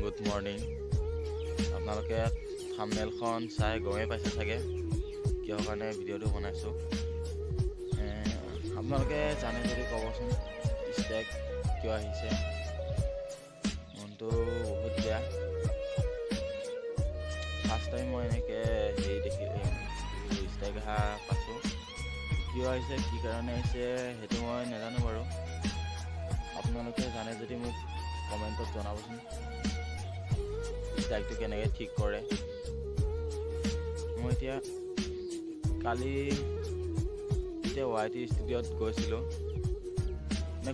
Good morning. আপোনালোকে থাম্বনেইলখন চাই গমেই পাইছে চাগে কিহৰ কাৰণে ভিডিঅ'টো বনাইছোঁ। আপোনালোকে জানে যদি ক'বচোন ষ্ট্ৰাইক কিয় আহিছে। মনটো বহুত বেয়া। ফাৰ্ষ্ট টাইম মই এনেকৈ ষ্ট্ৰাইক অহা পাইছোঁ। কিয় আহিছে, কি কাৰণে আহিছে সেইটো মই নাজানো বাৰু। আপোনালোকে জানে যদি মোক কমেণ্টত জনাবচোন ষ্ট্ৰাইকটো কেনেকৈ ঠিক কৰে। মই কালি YT ষ্টুডিঅ'ত গৈছিলোঁ,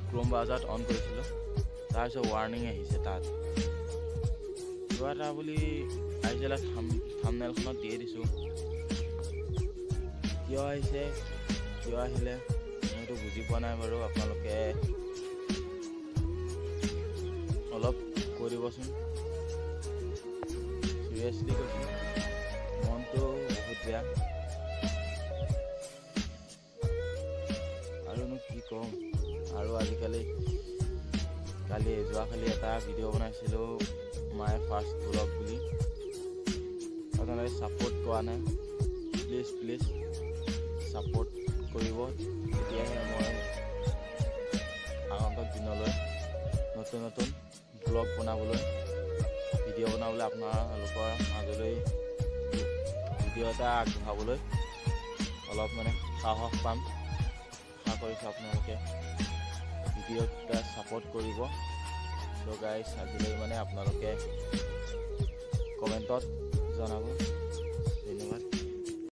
ক্ৰোম ব্ৰাউজাৰত অন কৰিছিলোঁ। তাৰপিছত ৱাৰ্ণিং আহিছে তাত কিবা এটা বুলি আহিছিলে। থাম্বনেইলখনত দিয়ে দিছোঁ। কিয় আহিছে, কিয় আহিলে মইতো বুজি পোৱা নাই বাৰু। আপোনালোকে অলপ কৈ দিবচোন। চিৰিয়াছলি কৈছোঁ, মনটো বহুত বেয়া। আৰুনো কি ক'ম। আৰু যোৱাকালি এটা ভিডিঅ' বনাইছিলোঁ মাই ফাৰ্ষ্ট ব্লগ বুলি। আপোনালোকে ছাপোৰ্ট কৰা নাই, প্লিজ ছাপোৰ্ট কৰিব। তেতিয়াহে মই আগন্তুক দিনলৈ নতুন ব্লগ বনাবলৈ, ভিডিঅ' বনাবলৈ, আপোনালোকৰ মাজলৈ ভিডিঅ' এটা আগবঢ়াবলৈ অলপ সাহস পাম। আশা কৰিছোঁ আপোনালোকে ভিডিঅ'টা ছাপোৰ্ট কৰিব। চ' গাইজ আজিলৈ আপোনালোকে কমেণ্টত জনাব।